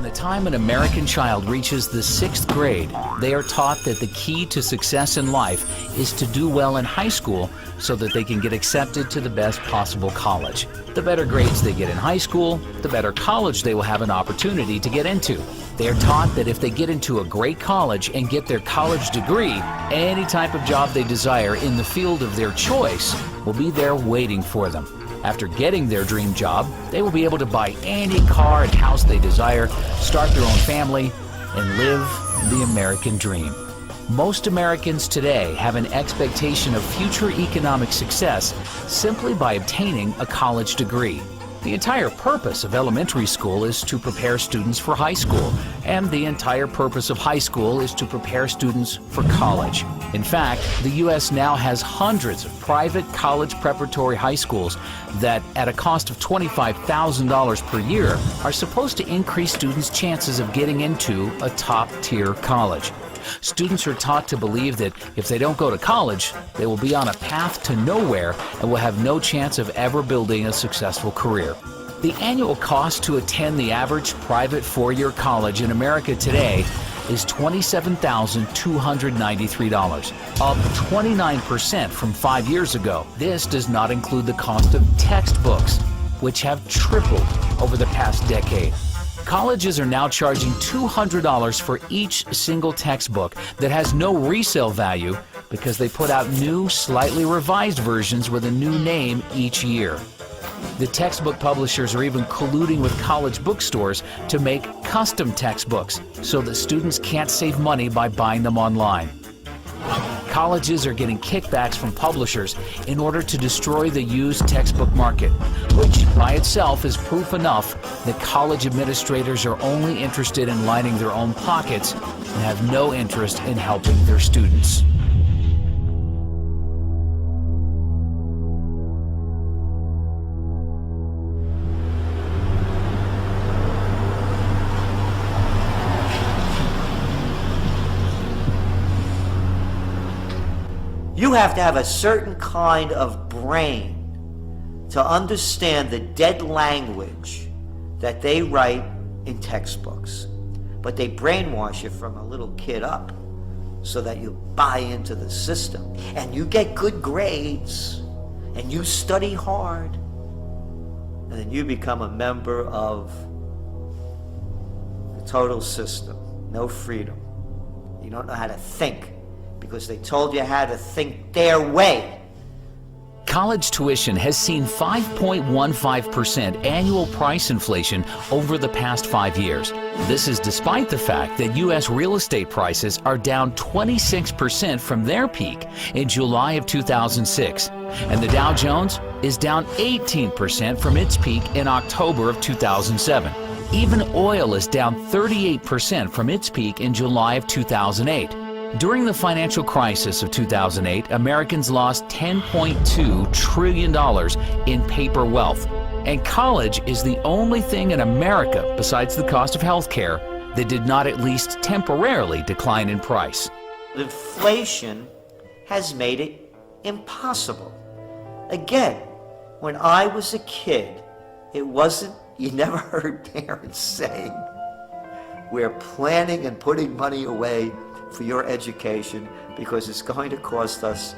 From the time an American child reaches the 6th grade, they are taught that the key to success in life is to do well in high school so that they can get accepted to the best possible college. The better grades they get in high school, the better college they will have an opportunity to get into. They are taught that if they get into a great college and get their college degree, any type of job they desire in the field of their choice will be there waiting for them. After getting their dream job, they will be able to buy any car and house they desire, start their own family, and live the American dream. Most Americans today have an expectation of future economic success simply by obtaining a college degree. The entire purpose of elementary school is to prepare students for high school, and the entire purpose of high school is to prepare students for college. In fact, the U.S. now has hundreds of private college preparatory high schools that, at a cost of $25,000 per year, are supposed to increase students' chances of getting into a top-tier college. Students are taught to believe that if they don't go to college, they will be on a path to nowhere and will have no chance of ever building a successful career. The annual cost to attend the average private four-year college in America today is $27,293, up 29% from 5 years ago. This does not include the cost of textbooks, which have tripled over the past decade. Colleges are now charging $200 for each single textbook that has no resale value because they put out new, slightly revised versions with a new name each year. The textbook publishers are even colluding with college bookstores to make custom textbooks so that students can't save money by buying them online. Colleges are getting kickbacks from publishers in order to destroy the used textbook market, which by itself is proof enough that college administrators are only interested in lining their own pockets and have no interest in helping their students. You have to have a certain kind of brain to understand the dead language that they write in textbooks. But they brainwash you from a little kid up so that you buy into the system. And you get good grades, and you study hard, and then you become a member of the total system. No freedom. You don't know how to think, because they told you how to think their way. College tuition has seen 5.15% annual price inflation over the past 5 years. This is despite the fact that U.S. real estate prices are down 26% from their peak in July of 2006, and the Dow Jones is down 18% from its peak in October of 2007. Even oil is down 38% from its peak in July of 2008. During the financial crisis of 2008, Americans lost $10.2 trillion in paper wealth. And college is the only thing in America, besides the cost of health care, that did not at least temporarily decline in price. Inflation has made it impossible. Again, when I was a kid, it wasn't, you never heard parents saying, we're planning and putting money away for your education because it's going to cost us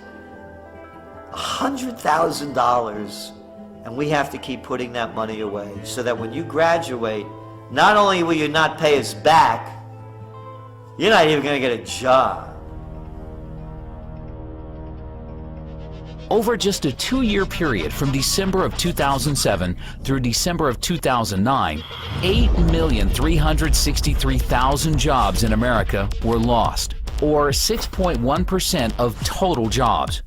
$100,000 and we have to keep putting that money away so that when you graduate, not only will you not pay us back, you're not even going to get a job. Over just a 2-year period from December of 2007 through December of 2009, 8,363,000 jobs in America were lost, or 6.1% of total jobs.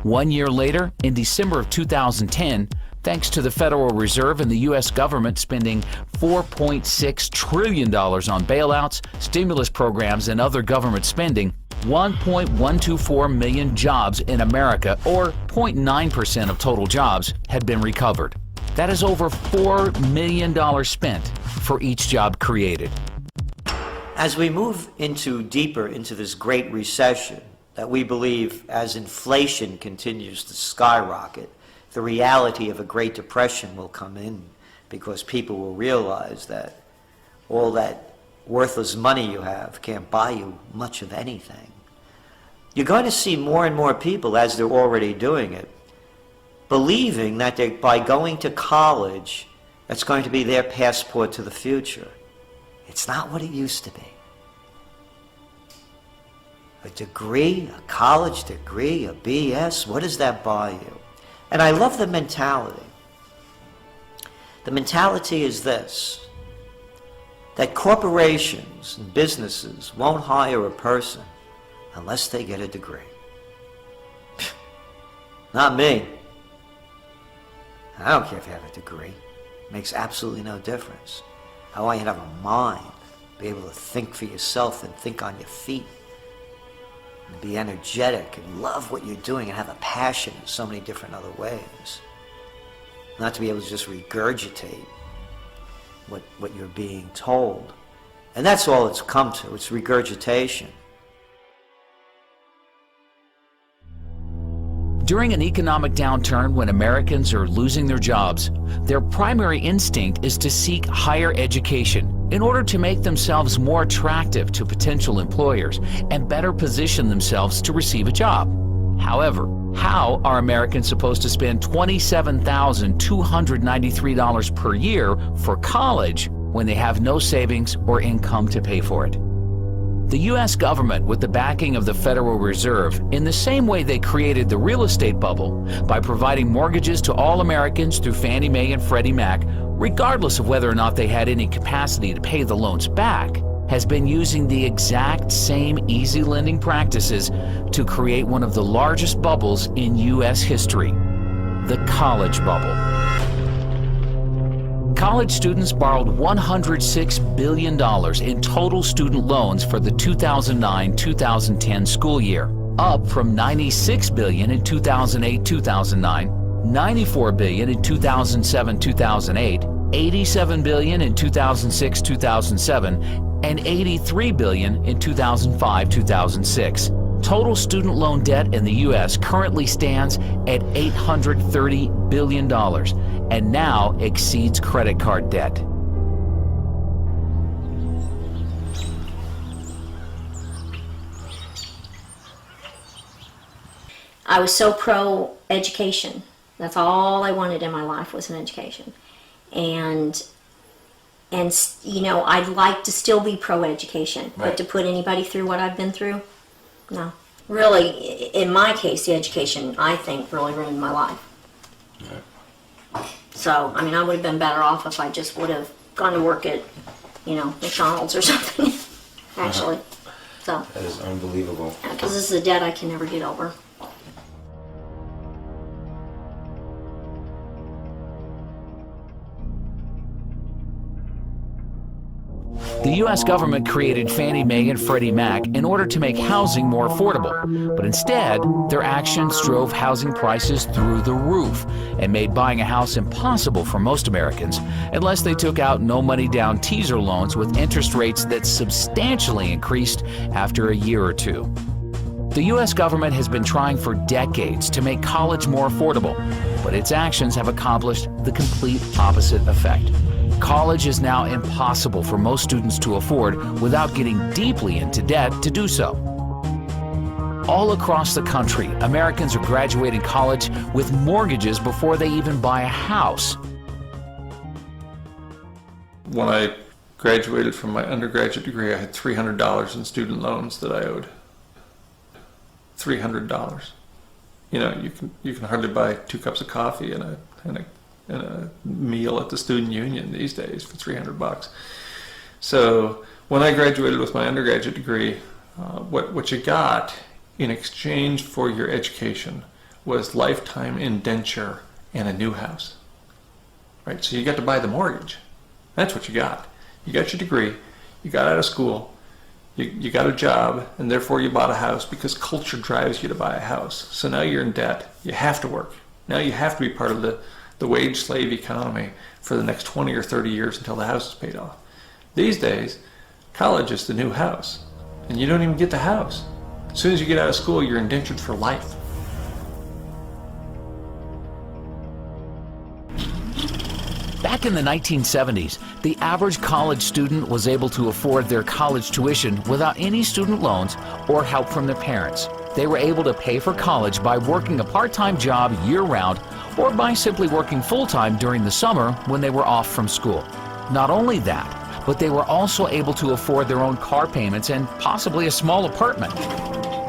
1 year later, in December of 2010, thanks to the Federal Reserve and the U.S. government spending $4.6 trillion on bailouts, stimulus programs, and other government spending, 1.124 million jobs in America, or 0.9% of total jobs, had been recovered. That is over $4 million spent for each job created. As we move deeper into this great recession that we believe, as inflation continues to skyrocket, the reality of a Great Depression will come in, because people will realize that all that worthless money you have can't buy you much of anything. You're going to see more and more people, as they're already doing it, believing that by going to college, that's going to be their passport to the future. It's not what it used to be. A degree, a college degree, a BS, what does that buy you? And I love the mentality. The mentality is this, that corporations and businesses won't hire a person unless they get a degree. Not me. I don't care if you have a degree. It makes absolutely no difference. I want you to have a mind, be able to think for yourself and think on your feet, and be energetic and love what you're doing and have a passion in so many different other ways. Not to be able to just regurgitate what you're being told. And that's all it's come to, it's regurgitation. During an economic downturn when Americans are losing their jobs, their primary instinct is to seek higher education in order to make themselves more attractive to potential employers and better position themselves to receive a job. However, how are Americans supposed to spend $27,293 per year for college when they have no savings or income to pay for it? The U.S. government, with the backing of the Federal Reserve, in the same way they created the real estate bubble by providing mortgages to all Americans through Fannie Mae and Freddie Mac, regardless of whether or not they had any capacity to pay the loans back, has been using the exact same easy lending practices to create one of the largest bubbles in U.S. history, the college bubble. College students borrowed $106 billion in total student loans for the 2009-2010 school year, up from $96 billion in 2008-2009, $94 billion in 2007-2008, $87 billion in 2006-2007, and $83 billion in 2005-2006. Total student loan debt in the U.S. currently stands at $830 billion and now exceeds credit card debt. I was so pro-education. That's all I wanted in my life was an education. And you know, I'd like to still be pro-education, Right. but to put anybody through what I've been through, no. Really, in my case, the education, I think, really ruined my life. Right. So, I mean, I would have been better off if I just would have gone to work at, you know, McDonald's or something, actually. So, That is unbelievable. because this is a debt I can never get over. The U.S. government created Fannie Mae and Freddie Mac in order to make housing more affordable, but instead, their actions drove housing prices through the roof and made buying a house impossible for most Americans unless they took out no-money-down teaser loans with interest rates that substantially increased after a year or two. The U.S. government has been trying for decades to make college more affordable, but its actions have accomplished the complete opposite effect. College is now impossible for most students to afford without getting deeply into debt to do so. All across the country, Americans are graduating college with mortgages before they even buy a house. When I graduated from my undergraduate degree, I had $300 in student loans that I owed. $300. You know, you can hardly buy 2 cups of coffee and a meal at the student union these days for $300. So when I graduated with my undergraduate degree, what you got in exchange for your education was lifetime indenture and a new house. Right? So you got to buy the mortgage. That's what you got. You got your degree, you got out of school, you got a job, and therefore you bought a house because culture drives you to buy a house. So now you're in debt. You have to work. Now you have to be part of the wage slave economy for the next 20 or 30 years until the house is paid off. These days, college is the new house, and you don't even get the house. As soon as you get out of school, you're indentured for life. Back Back in the 1970s, the average college student was able to afford their college tuition without any student loans or help from their parents. They were able to pay for college by working a part-time job year-round or by simply working full-time during the summer when they were off from school. Not only that, but they were also able to afford their own car payments and possibly a small apartment.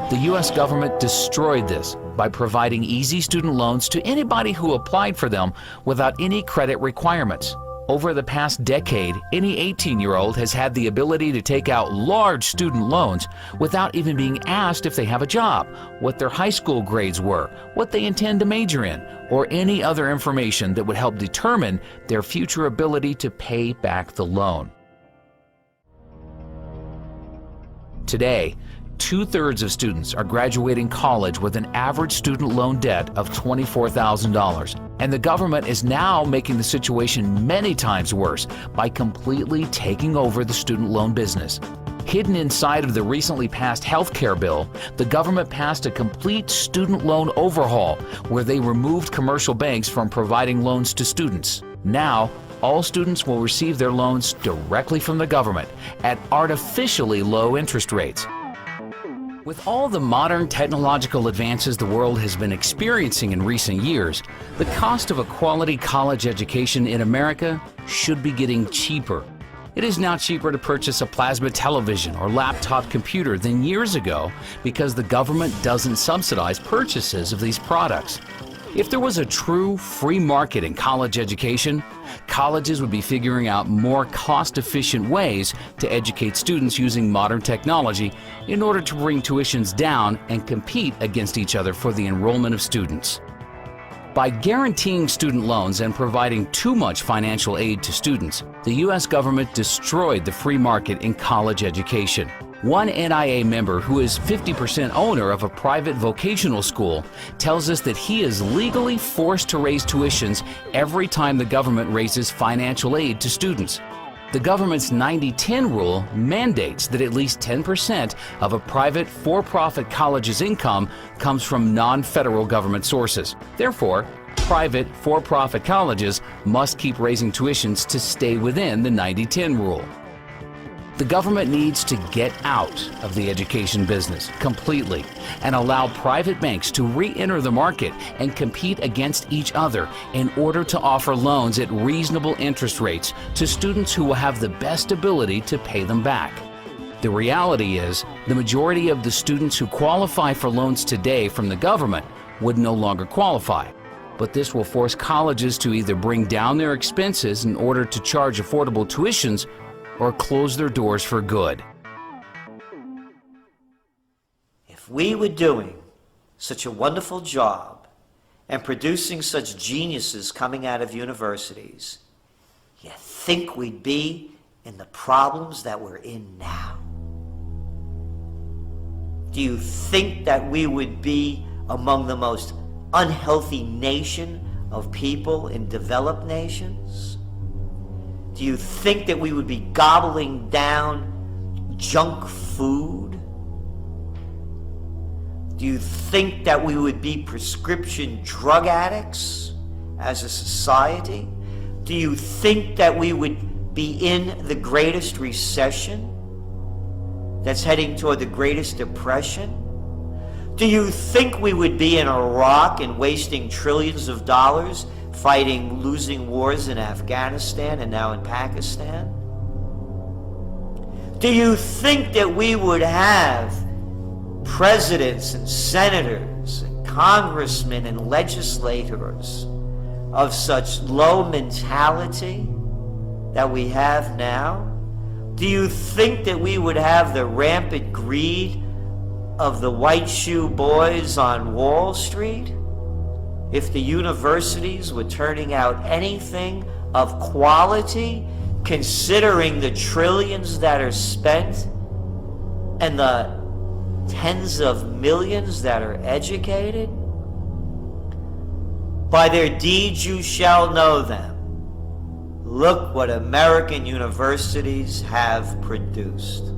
The U.S. government destroyed this by providing easy student loans to anybody who applied for them without any credit requirements. Over the past decade, any 18-year-old has had the ability to take out large student loans without even being asked if they have a job, what their high school grades were, what they intend to major in, or any other information that would help determine their future ability to pay back the loan. Today, 2/3 of students are graduating college with an average student loan debt of $24,000. And the government is now making the situation many times worse by completely taking over the student loan business. Hidden inside of the recently passed health care bill, the government passed a complete student loan overhaul where they removed commercial banks from providing loans to students. Now, all students will receive their loans directly from the government at artificially low interest rates. With all the modern technological advances the world has been experiencing in recent years, the cost of a quality college education in America should be getting cheaper. It is now cheaper to purchase a plasma television or laptop computer than years ago because the government doesn't subsidize purchases of these products. If there was a true free market in college education, colleges would be figuring out more cost-efficient ways to educate students using modern technology in order to bring tuitions down and compete against each other for the enrollment of students. By guaranteeing student loans and providing too much financial aid to students, the U.S. government destroyed the free market in college education. One NIA member who is 50% owner of a private vocational school tells us that he is legally forced to raise tuitions every time the government raises financial aid to students. The government's 90-10 rule mandates that at least 10% of a private for-profit college's income comes from non-federal government sources. Therefore, private for-profit colleges must keep raising tuitions to stay within the 90-10 rule. The government needs to get out of the education business completely and allow private banks to re-enter the market and compete against each other in order to offer loans at reasonable interest rates to students who will have the best ability to pay them back. The reality is, the majority of the students who qualify for loans today from the government would no longer qualify. But this will force colleges to either bring down their expenses in order to charge affordable tuitions or close their doors for good. If we were doing such a wonderful job and producing such geniuses coming out of universities, you think we'd be in the problems that we're in now? Do you think that we would be among the most unhealthy nation of people in developed nations? Do you think that we would be gobbling down junk food? Do you think that we would be prescription drug addicts as a society? Do you think that we would be in the greatest recession that's heading toward the greatest depression? Do you think we would be in Iraq and wasting trillions of dollars fighting losing wars in Afghanistan and now in Pakistan? Do you think that we would have presidents and senators and congressmen and legislators of such low mentality that we have now? Do you think that we would have the rampant greed of the white shoe boys on Wall Street if the universities were turning out anything of quality, considering the trillions that are spent and the tens of millions that are educated? By their deeds you shall know them. Look what American universities have produced.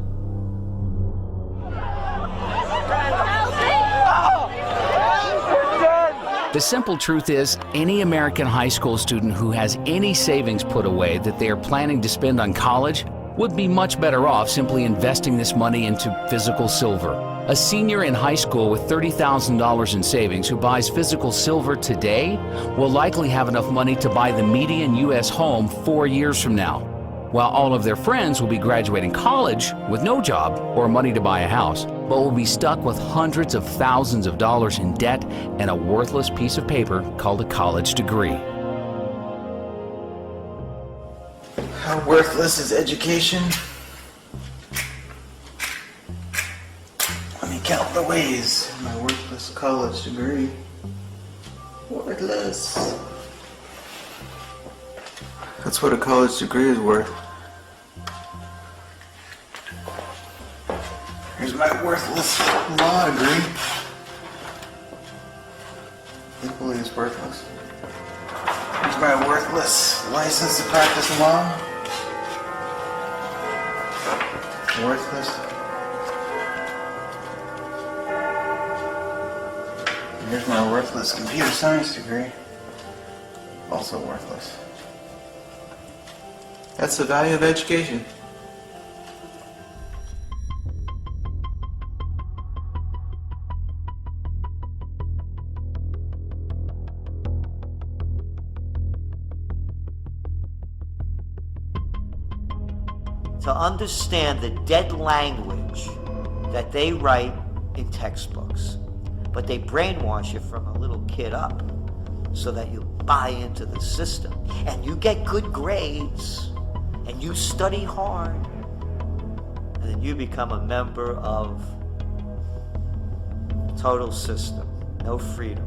The simple truth is, any American high school student who has any savings put away that they are planning to spend on college would be much better off simply investing this money into physical silver. A senior in high school with $30,000 in savings who buys physical silver today will likely have enough money to buy the median U.S. home 4 years from now, while all of their friends will be graduating college with no job or money to buy a house, but will be stuck with hundreds of thousands of dollars in debt and a worthless piece of paper called a college degree. How worthless is education? Let me count the ways. My worthless college degree. Worthless. That's what a college degree is worth. Here's my worthless law degree. Equally as worthless. Here's my worthless license to practice law. Worthless. And here's my worthless computer science degree. Also worthless. That's the value of education. To understand the dead language that they write in textbooks. But they brainwash you from a little kid up so that you buy into the system and you get good grades and you study hard and then you become a member of the total system. No freedom.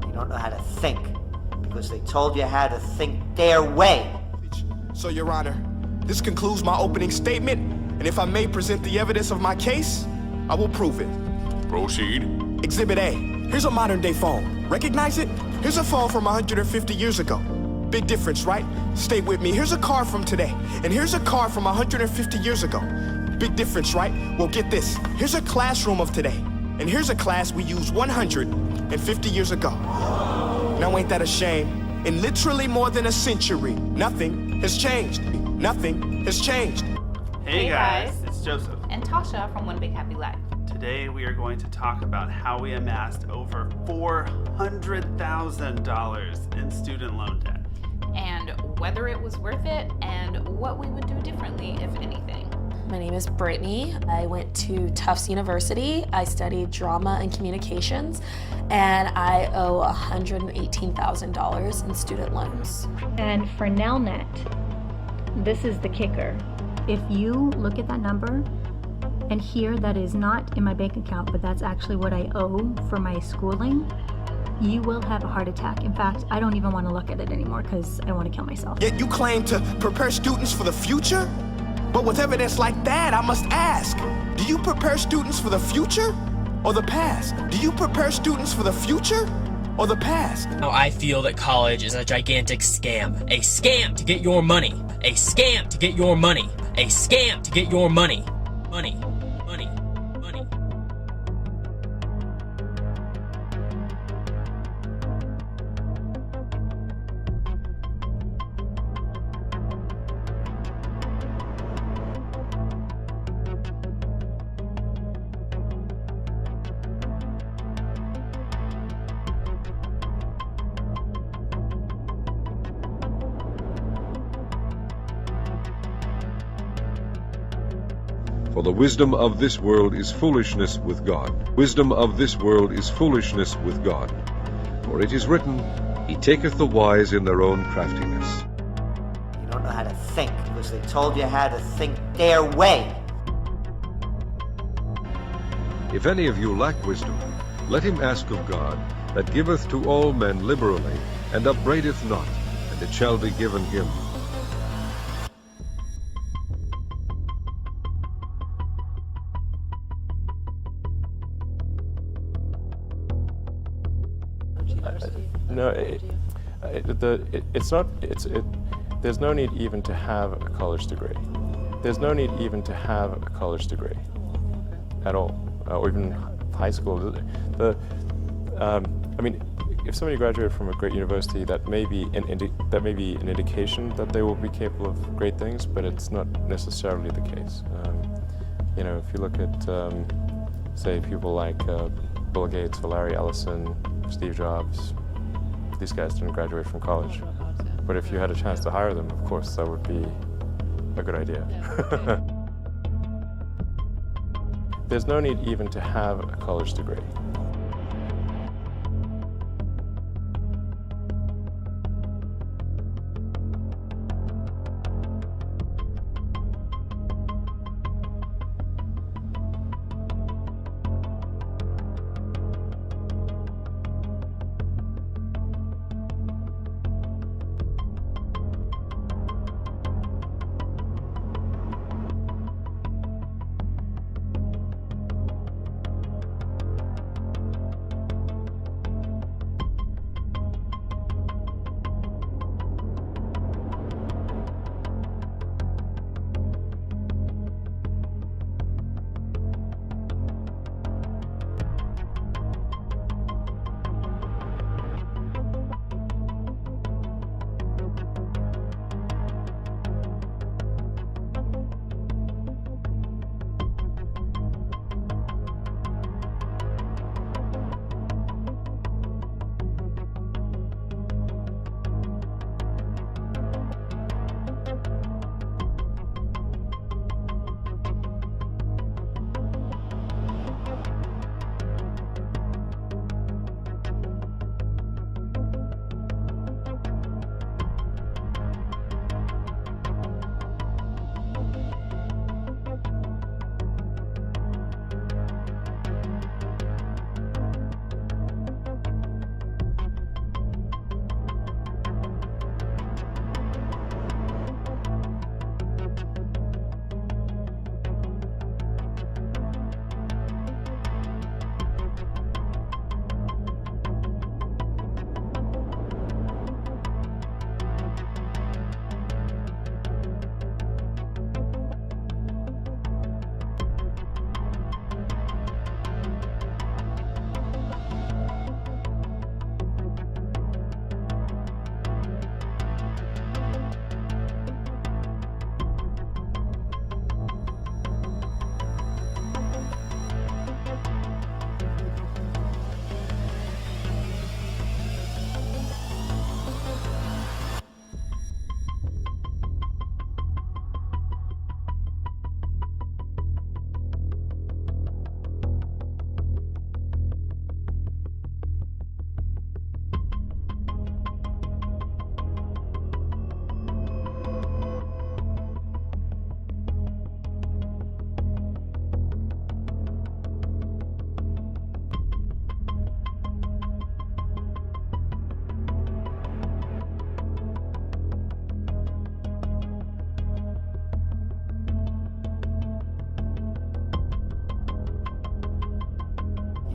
You don't know how to think because they told you how to think their way. So, Your Honor, this concludes my opening statement, and if I may present the evidence of my case, I will prove it. Proceed. Exhibit A. Here's a modern-day phone. Recognize it? Here's a phone from 150 years ago. Big difference, right? Stay with me. Here's a car from today, and here's a car from 150 years ago. Big difference, right? Well, get this. Here's a classroom of today, and here's a class we used 150 years ago. Now, ain't that a shame? In literally more than a century, nothing has changed. Nothing has changed. Hey guys, it's Joseph. and Tasha from One Big Happy Life. Today we are going to talk about how we amassed over $400,000 in student loan debt. And whether it was worth it and what we would do differently, if anything. My name is Brittany. I went to Tufts University. I studied drama and communications, and I owe $118,000 in student loans. And for Nelnet, this is the kicker. If you look at that number and hear that is not in my bank account, but that's actually what I owe for my schooling, you will have a heart attack. In fact, I don't even want to look at it anymore because I want to kill myself. Yet you claim to prepare students for the future? But with evidence like that, I must ask, do you prepare students for the future or the past? Do you prepare students for the future or the past? Now I feel that college is a gigantic scam. A scam to get your money. A scam to get your money. A scam to get your money. Money. Money. Money. For the wisdom of this world is foolishness with God. Wisdom of this world is foolishness with God. For it is written, He taketh the wise in their own craftiness. You don't know how to think because they told you how to think their way. If any of you lack wisdom, let him ask of God, that giveth to all men liberally, and upbraideth not, and it shall be given him. No, it's not. There's no need even to have a college degree. There's no need even to have a college degree at all, or even high school. I mean, if somebody graduated from a great university, that may be an indication that they will be capable of great things, but it's not necessarily the case. You know, if you look at, say, people like Bill Gates or Larry Ellison, Steve Jobs, these guys didn't graduate from college. But if you had a chance to hire them, of course, that would be a good idea. There's no need even to have a college degree.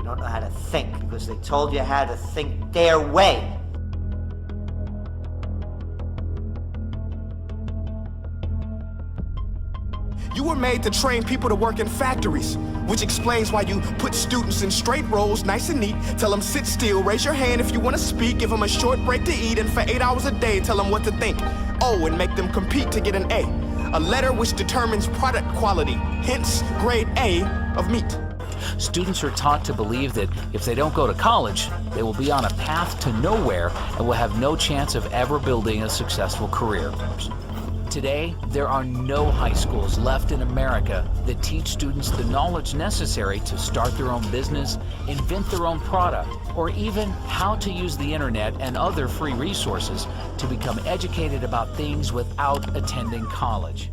You don't know how to think because they told you how to think their way. You were made to train people to work in factories, which explains why you put students in straight rows, nice and neat, tell them sit still, raise your hand if you want to speak, give them a short break to eat, and for 8 hours a day, tell them what to think. Oh, and make them compete to get an A letter which determines product quality, hence grade A of meat. Students are taught to believe that if they don't go to college, they will be on a path to nowhere and will have no chance of ever building a successful career. Today, there are no high schools left in America that teach students the knowledge necessary to start their own business, invent their own product, or even how to use the internet and other free resources to become educated about things without attending college.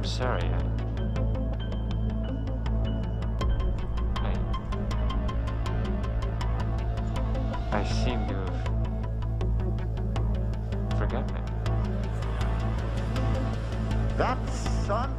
I'm sorry. I seem to have forgotten it. That's unfortunate.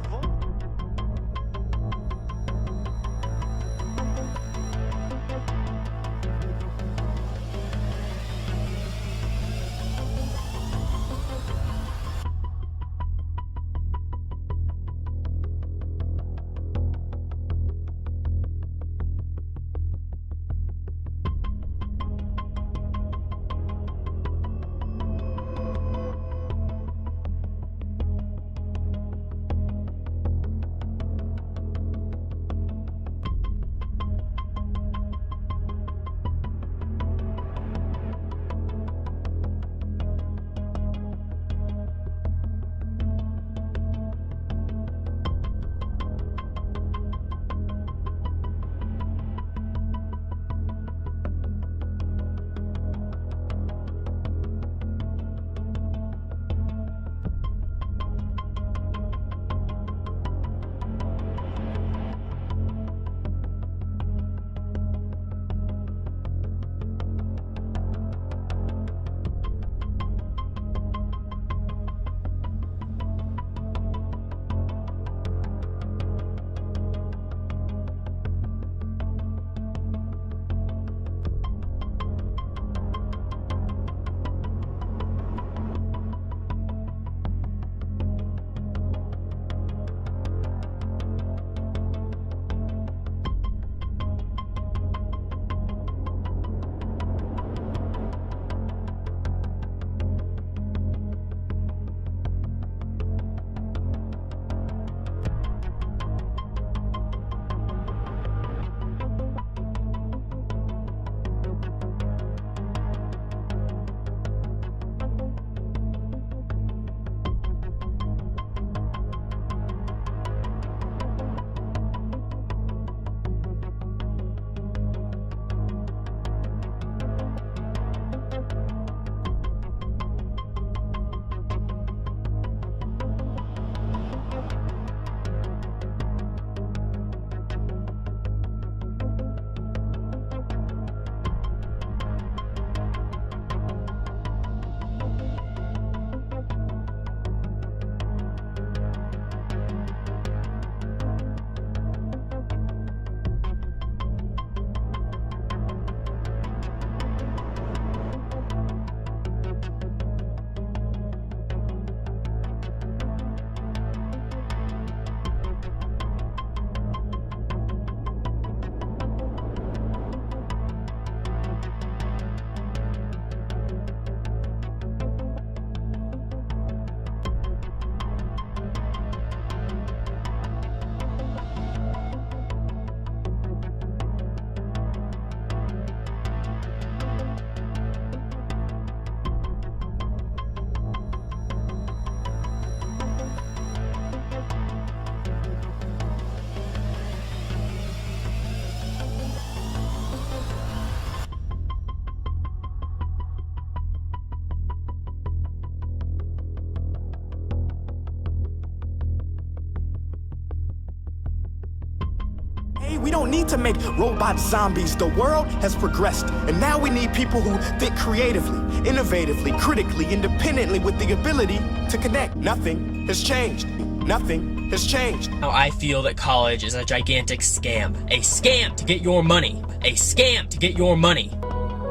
We don't need to make robot zombies. The world has progressed, and now we need people who think creatively, innovatively, critically, independently, with the ability to connect. Nothing has changed. Nothing has changed. Now I feel that college is a gigantic scam. A scam to get your money. A scam to get your money.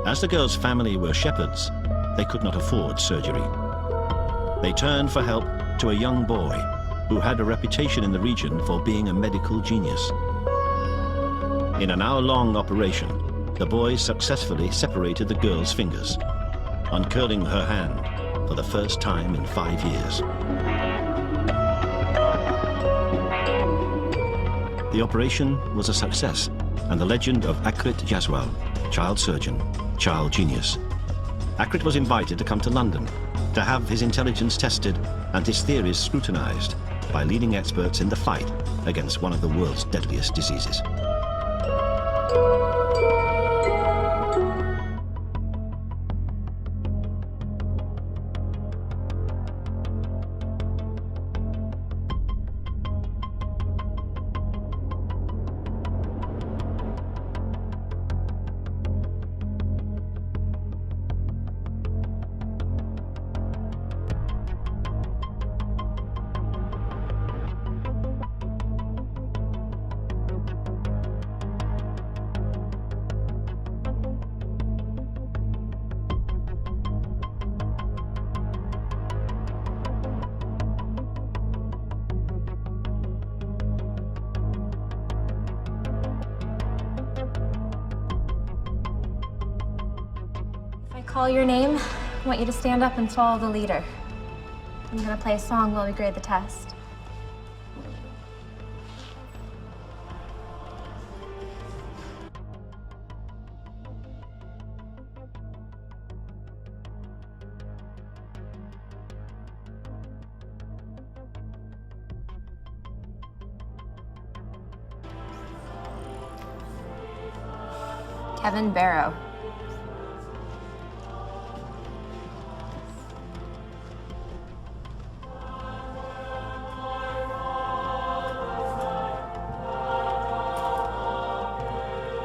As the girl's family were shepherds, they could not afford surgery. They turned for help to a young boy who had a reputation in the region for being a medical genius. In an hour-long operation, the boy successfully separated the girl's fingers, uncurling her hand for the first time in 5 years. The operation was a success, and the legend of Akrit Jaswal, child surgeon, child genius. Akrit was invited to come to London to have his intelligence tested and his theories scrutinized by leading experts in the fight against one of the world's deadliest diseases. call your name, I want you to stand up and follow the leader. I'm gonna play a song while we grade the test. Kevin Barrow.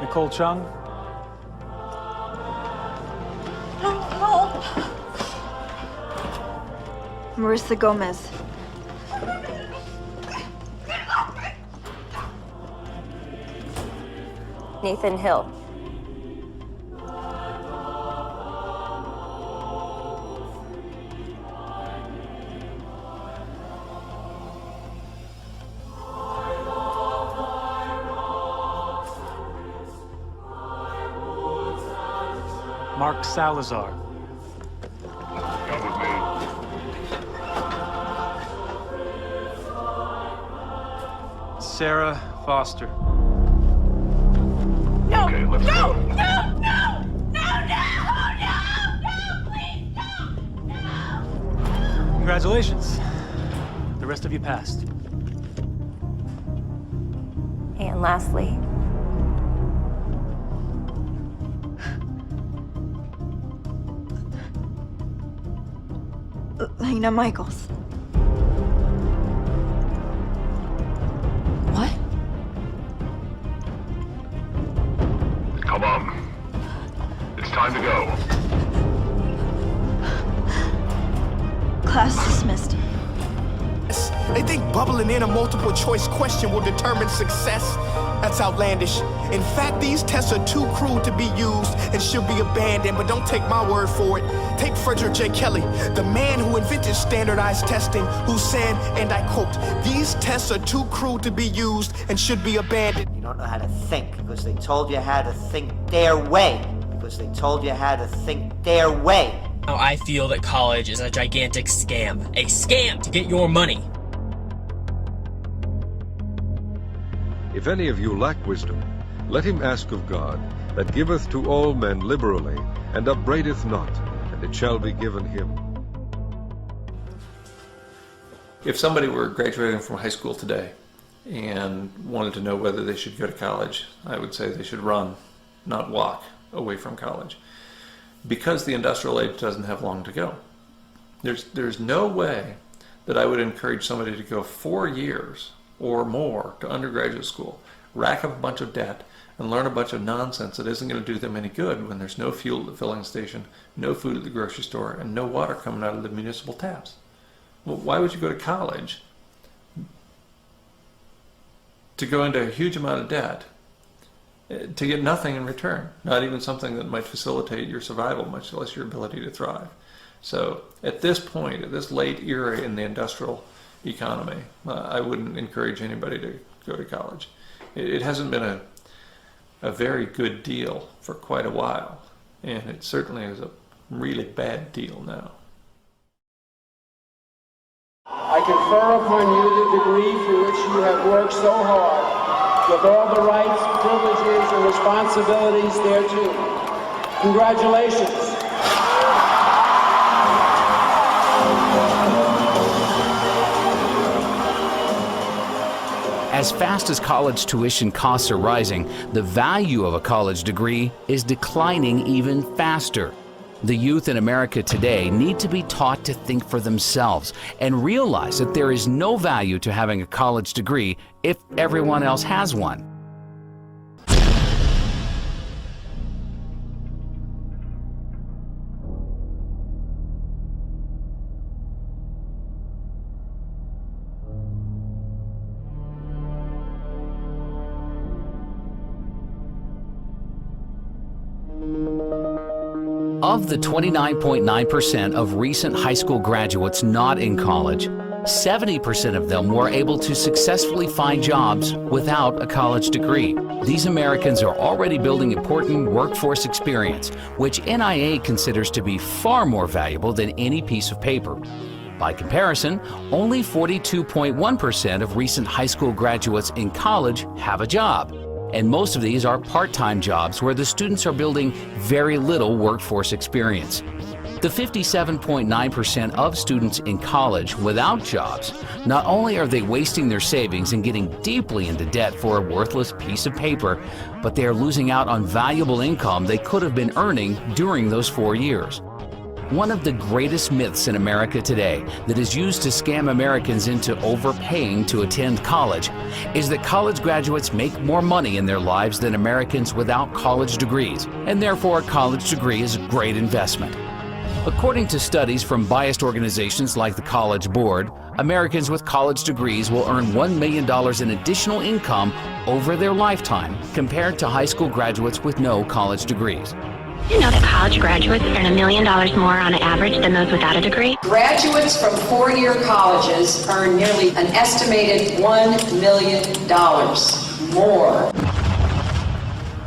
Nicole Chung. Help! Marissa Gomez. Nathan Hill. Mark Salazar. Sarah Foster. No! Okay, let's no! go. No! No! No! No! No! No! Please! No! Congratulations. The rest of you passed. And lastly, Lena Michaels. what? Come on. It's time to go. Class dismissed. They think bubbling in a multiple choice question will determine success. That's outlandish. In fact, these tests are too crude to be used and should be abandoned, but don't take my word for it. Take Frederick J. Kelly, the man who invented standardized testing, who said, and I quote, "These tests are too crude to be used and should be abandoned." You don't know how to think because they told you how to think their way. Because they told you how to think their way. Now I feel that college is a gigantic scam. A scam to get your money. If any of you lack wisdom, let him ask of God, that giveth to all men liberally, and upbraideth not, and it shall be given him. If somebody were graduating from high school today and wanted to know whether they should go to college, I would say they should run, not walk away from college, because the industrial age doesn't have long to go. There's no way that I would encourage somebody to go 4 years or more to undergraduate school, rack up a bunch of debt, and learn a bunch of nonsense that isn't going to do them any good when there's no fuel at the filling station, no food at the grocery store, and no water coming out of the municipal taps. Well, why would you go to college to go into a huge amount of debt to get nothing in return, not even something that might facilitate your survival, much less your ability to thrive? So at this point, at this late era in the industrial economy, I wouldn't encourage anybody to go to college. It hasn't been a very good deal for quite a while, and it certainly is a really bad deal now. I confer upon you the degree for which you have worked so hard, with all the rights, privileges, and responsibilities thereto. Congratulations. As fast as college tuition costs are rising, the value of a college degree is declining even faster. The youth in America today need to be taught to think for themselves and realize that there is no value to having a college degree if everyone else has one. Of the 29.9% of recent high school graduates not in college, 70% of them were able to successfully find jobs without a college degree. These Americans are already building important workforce experience, which NIA considers to be far more valuable than any piece of paper. By comparison, only 42.1% of recent high school graduates in college have a job. And most of these are part-time jobs where the students are building very little workforce experience. The 57.9% of students in college without jobs, not only are they wasting their savings and getting deeply into debt for a worthless piece of paper, but they are losing out on valuable income they could have been earning during those 4 years. One of the greatest myths in America today that is used to scam Americans into overpaying to attend college is that college graduates make more money in their lives than Americans without college degrees, and therefore a college degree is a great investment. According to studies from biased organizations like the College Board, Americans with college degrees will earn $1 million in additional income over their lifetime compared to high school graduates with no college degrees. You know that college graduates earn $1 million more on average than those without a degree? Graduates from four-year colleges earn nearly an estimated $1 million more.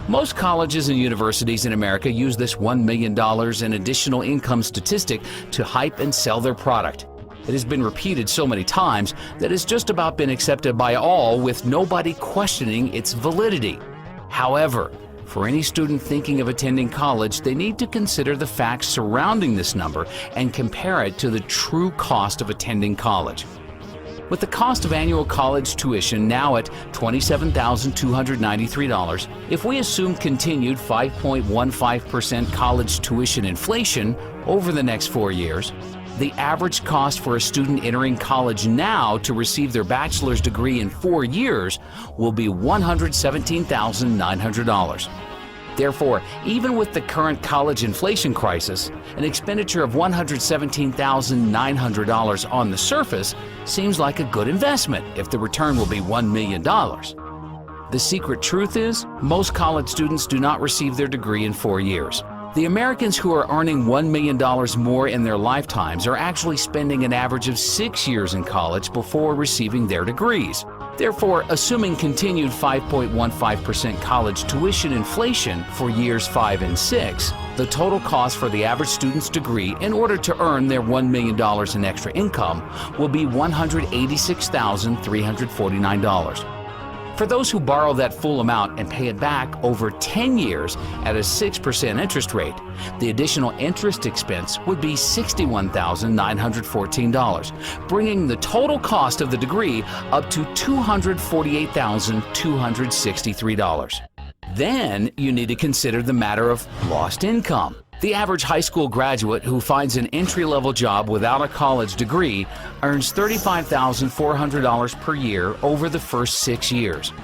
Most colleges and universities in America use this $1 million in additional income statistic to hype and sell their product. It has been repeated so many times that it's just about been accepted by all with nobody questioning its validity. However, for any student thinking of attending college, they need to consider the facts surrounding this number and compare it to the true cost of attending college. With the cost of annual college tuition now at $27,293, if we assume continued 5.15% college tuition inflation over the next 4 years, the average cost for a student entering college now to receive their bachelor's degree in 4 years will be $117,900. Therefore, even with the current college inflation crisis, an expenditure of $117,900 on the surface seems like a good investment if the return will be $1 million. The secret truth is, most college students do not receive their degree in 4 years. The Americans who are earning $1 million more in their lifetimes are actually spending an average of 6 years in college before receiving their degrees. Therefore, assuming continued 5.15% college tuition inflation for years 5 and 6, the total cost for the average student's degree in order to earn their $1 million in extra income will be $186,349. For those who borrow that full amount and pay it back over 10 years at a 6% interest rate, the additional interest expense would be $61,914, bringing the total cost of the degree up to $248,263. Then you need to consider the matter of lost income. The average high school graduate who finds an entry-level job without a college degree earns $35,400 per year over the first 6 years.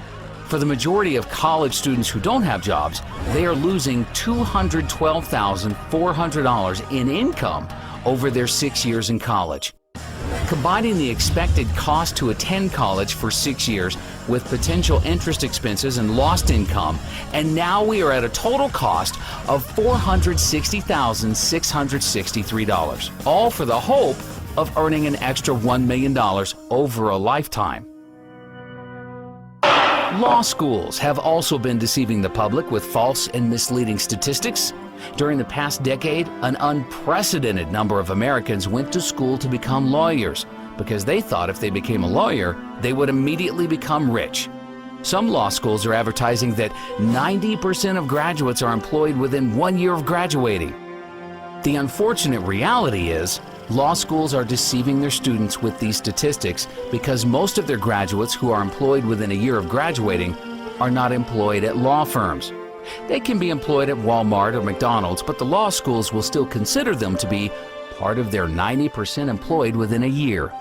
For the majority of college students who don't have jobs, they are losing $212,400 in income over their 6 years in college. Combining the expected cost to attend college for 6 years with potential interest expenses and lost income, and now we are at a total cost of $460,663, all for the hope of earning an extra $1 million over a lifetime. Law schools have also been deceiving the public with false and misleading statistics. During the past decade, an unprecedented number of Americans went to school to become lawyers because they thought if they became a lawyer, they would immediately become rich. Some law schools are advertising that 90% of graduates are employed within 1 year of graduating. The unfortunate reality is, law schools are deceiving their students with these statistics because most of their graduates who are employed within a year of graduating are not employed at law firms. They can be employed at Walmart or McDonald's, but the law schools will still consider them to be part of their 90% employed within a year.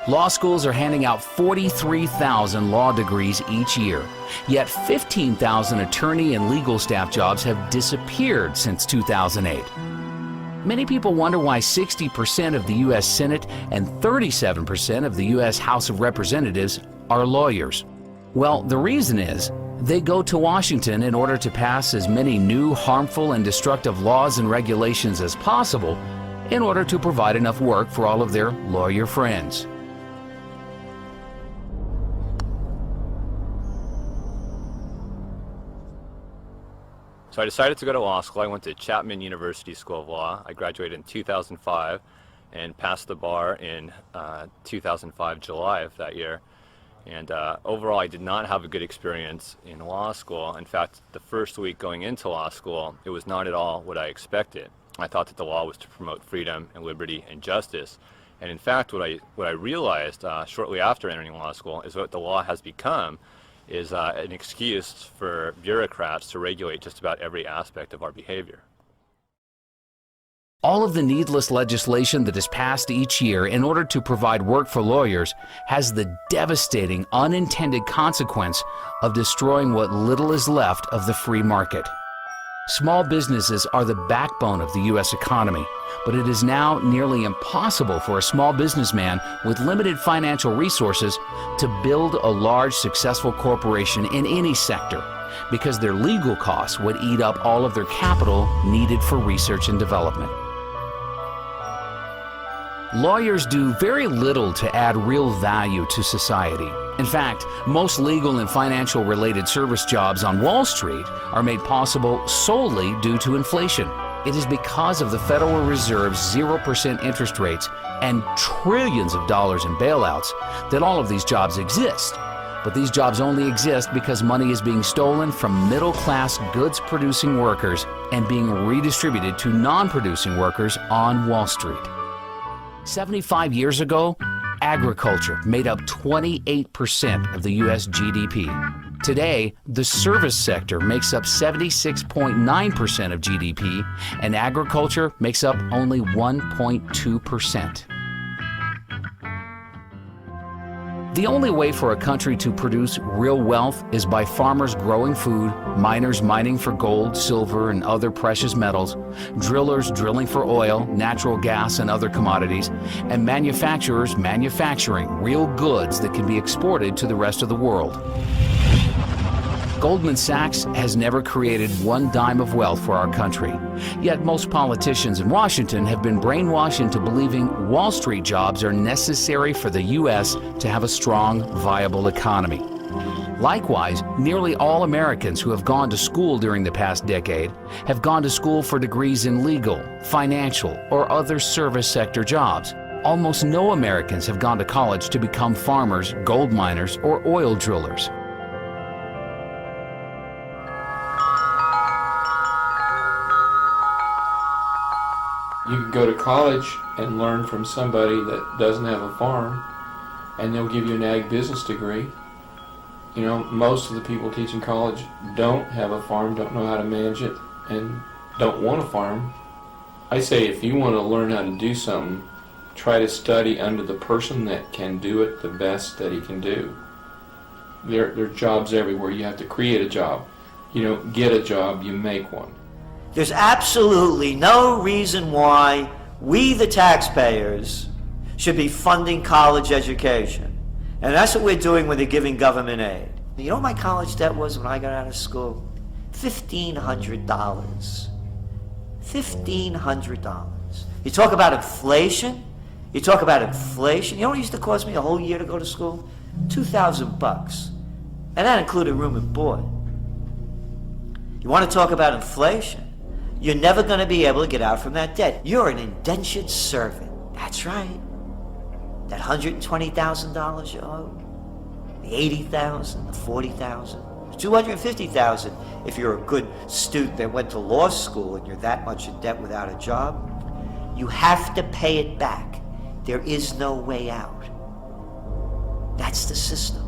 Law schools are handing out 43,000 law degrees each year, yet 15,000 attorney and legal staff jobs have disappeared since 2008. Many people wonder why 60% of the U.S. Senate and 37% of the U.S. House of Representatives are lawyers. Well, the reason is they go to Washington in order to pass as many new, harmful, and destructive laws and regulations as possible in order to provide enough work for all of their lawyer friends. So I decided to go to law school. I went to Chapman University School of Law. I graduated in 2005 and passed the bar in 2005, July of that year. And overall, I did not have a good experience in law school. In fact, the first week going into law school, it was not at all what I expected. I thought that the law was to promote freedom and liberty and justice. And in fact, what I realized shortly after entering law school is what the law has become is an excuse for bureaucrats to regulate just about every aspect of our behavior. All of the needless legislation that is passed each year in order to provide work for lawyers has the devastating unintended consequence of destroying what little is left of the free market. Small businesses are the backbone of the U.S. economy, but it is now nearly impossible for a small businessman with limited financial resources to build a large, successful corporation in any sector, because their legal costs would eat up all of their capital needed for research and development. Lawyers do very little to add real value to society. In fact, most legal and financial related service jobs on Wall Street are made possible solely due to inflation. It is because of the Federal Reserve's 0% interest rates and trillions of dollars in bailouts that all of these jobs exist. But these jobs only exist because money is being stolen from middle-class goods-producing workers and being redistributed to non-producing workers on Wall Street. 75 years ago, agriculture made up 28% of the U.S. GDP. Today, the service sector makes up 76.9% of GDP, and agriculture makes up only 1.2%. The only way for a country to produce real wealth is by farmers growing food, miners mining for gold, silver, and other precious metals, drillers drilling for oil, natural gas, and other commodities, and manufacturers manufacturing real goods that can be exported to the rest of the world. Goldman Sachs has never created one dime of wealth for our country. Yet most politicians in Washington have been brainwashed into believing Wall Street jobs are necessary for the U.S. to have a strong, viable economy. Likewise, nearly all Americans who have gone to school during the past decade have gone to school for degrees in legal, financial, or other service sector jobs. Almost no Americans have gone to college to become farmers, gold miners, or oil drillers. You can go to college and learn from somebody that doesn't have a farm, and they'll give you an ag business degree. You know, most of the people teaching college don't have a farm, don't know how to manage it, and don't want a farm. I say if you want to learn how to do something, try to study under the person that can do it the best that he can do. There are jobs everywhere. You have to create a job. You don't get a job, you make one. There's absolutely no reason why we, the taxpayers, should be funding college education. And that's what we're doing when they're giving government aid. You know what my college debt was when I got out of school? $1,500. $1,500. You talk about inflation? You talk about inflation? You know what it used to cost me a whole year to go to school? $2,000. And that included room and board. You want to talk about inflation? You're never going to be able to get out from that debt. You're an indentured servant. That's right. That $120,000 you owe, the $80,000, the $40,000, $250,000 if you're a good student that went to law school and you're that much in debt without a job. You have to pay it back. There is no way out. That's the system.